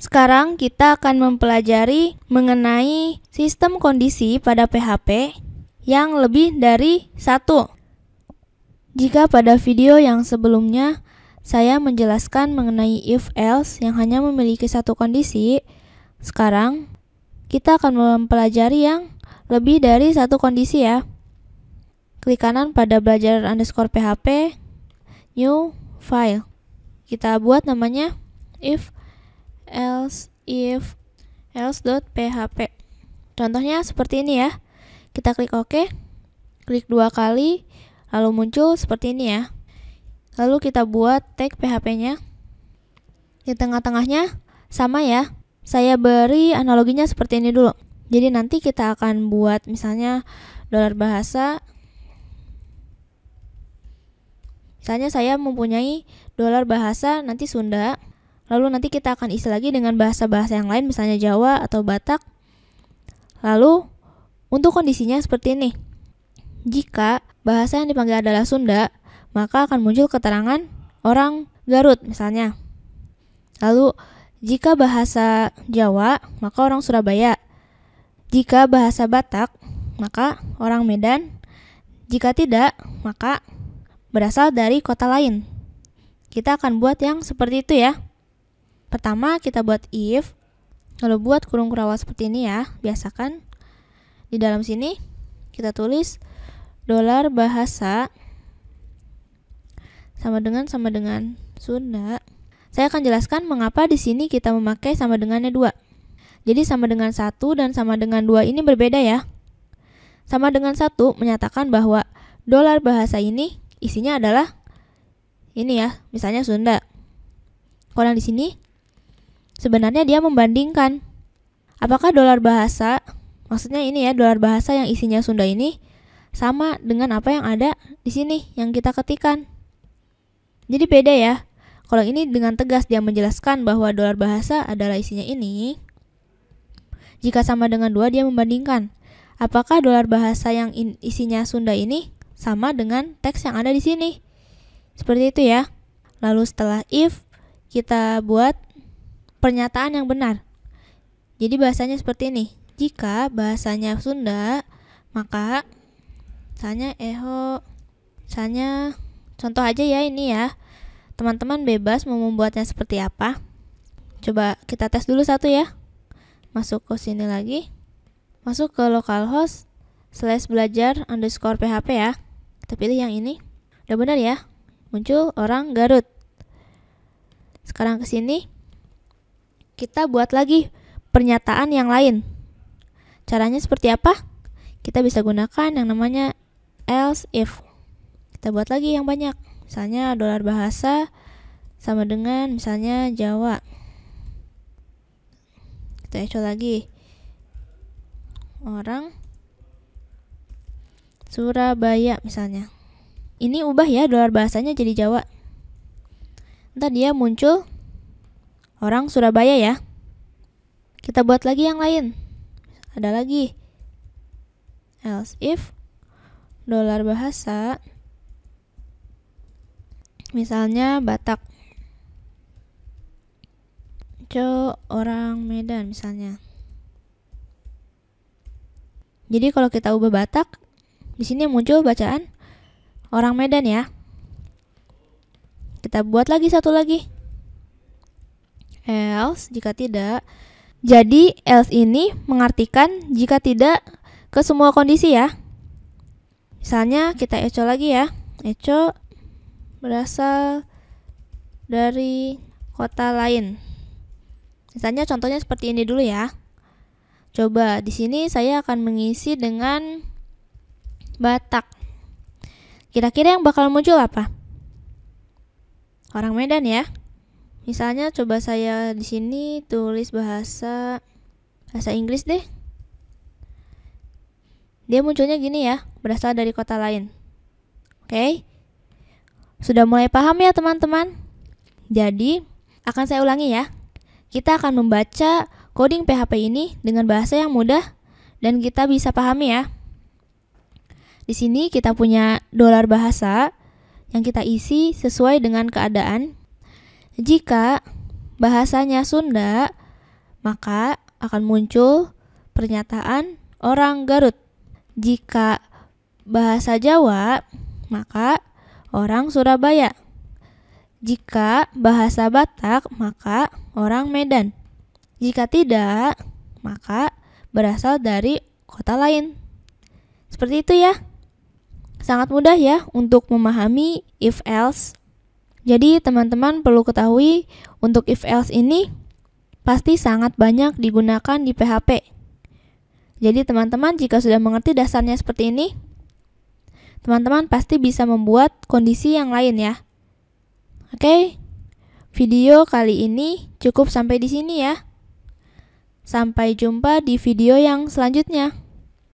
Sekarang kita akan mempelajari mengenai sistem kondisi pada PHP yang lebih dari satu. Jika pada video yang sebelumnya saya menjelaskan mengenai if-else yang hanya memiliki satu kondisi, sekarang kita akan mempelajari yang lebih dari satu kondisi ya. Klik kanan pada belajar_php, new file. Kita buat namanya if-else.php. Contohnya seperti ini ya. Kita klik OK, klik 2 kali, lalu muncul seperti ini ya. Lalu kita buat tag PHP-nya. Di tengah-tengahnya sama ya. Saya beri analoginya seperti ini dulu. Jadi nanti kita akan buat misalnya $bahasa. Misalnya saya mempunyai $bahasa nanti Sunda. Lalu nanti kita akan isi lagi dengan bahasa-bahasa yang lain, misalnya Jawa atau Batak. Lalu untuk kondisinya seperti ini. Jika bahasa yang dipanggil adalah Sunda, maka akan muncul keterangan orang Garut misalnya. Lalu jika bahasa Jawa, maka orang Surabaya. Jika bahasa Batak, maka orang Medan. Jika tidak, maka berasal dari kota lain. Kita akan buat yang seperti itu ya. Pertama kita buat if, lalu buat kurung kurawal seperti ini ya, biasakan. Di dalam sini kita tulis $bahasa sama dengan Sunda. Saya akan jelaskan mengapa di sini kita memakai sama dengannya 2. Jadi sama dengan 1 dan sama dengan 2 ini berbeda ya. Sama dengan 1 menyatakan bahwa $bahasa ini isinya adalah ini ya, misalnya Sunda. Kalau di sini sebenarnya dia membandingkan apakah $bahasa, maksudnya ini ya, $bahasa yang isinya Sunda ini sama dengan apa yang ada di sini yang kita ketikkan. Jadi beda ya. Kalau ini dengan tegas dia menjelaskan bahwa $bahasa adalah isinya ini. Jika sama dengan 2 dia membandingkan apakah $bahasa yang isinya Sunda ini sama dengan teks yang ada di sini. Seperti itu ya. Lalu setelah if kita buat pernyataan yang benar. Jadi bahasanya seperti ini. Jika bahasanya Sunda, maka misalnya misalnya contoh aja ya ini ya. Teman-teman bebas mau membuatnya seperti apa. Coba kita tes dulu satu ya. Masuk ke sini lagi. Masuk ke localhost /belajar_php ya. Kita pilih yang ini. Udah benar ya. Muncul orang Garut. Sekarang ke sini. Kita buat lagi pernyataan yang lain. Caranya seperti apa? Kita bisa gunakan yang namanya else if. Kita buat lagi yang banyak. Misalnya $bahasa sama dengan misalnya Jawa. Kita echo lagi. Orang Surabaya misalnya. Ini ubah ya $bahasanya jadi Jawa. Ntar dia muncul orang Surabaya ya. Kita buat lagi yang lain. Ada lagi else if $bahasa misalnya Batak. Orang Medan misalnya. Jadi kalau kita ubah Batak, di sini muncul bacaan orang Medan ya. Kita buat lagi satu lagi. Else jika tidak. Jadi else ini mengartikan jika tidak ke semua kondisi ya. Misalnya kita echo lagi ya. Echo berasal dari kota lain. Misalnya contohnya seperti ini dulu ya. Coba di sini saya akan mengisi dengan Batak. Kira-kira yang bakal muncul apa? Orang Medan ya. Misalnya coba saya di sini tulis bahasa Inggris deh. Dia munculnya gini ya, berasal dari kota lain. Oke. Sudah mulai paham ya teman-teman? Jadi, akan saya ulangi ya. Kita akan membaca coding PHP ini dengan bahasa yang mudah dan kita bisa pahami ya. Di sini kita punya $bahasa yang kita isi sesuai dengan keadaan. Jika bahasanya Sunda, maka akan muncul pernyataan orang Garut. Jika bahasa Jawa, maka orang Surabaya. Jika bahasa Batak, maka orang Medan. Jika tidak, maka berasal dari kota lain. Seperti itu ya. Sangat mudah ya untuk memahami if else. Jadi teman-teman perlu ketahui untuk if else ini pasti sangat banyak digunakan di PHP. Jadi teman-teman jika sudah mengerti dasarnya seperti ini, teman-teman pasti bisa membuat kondisi yang lain ya. Oke, video kali ini cukup sampai di sini ya. Sampai jumpa di video yang selanjutnya.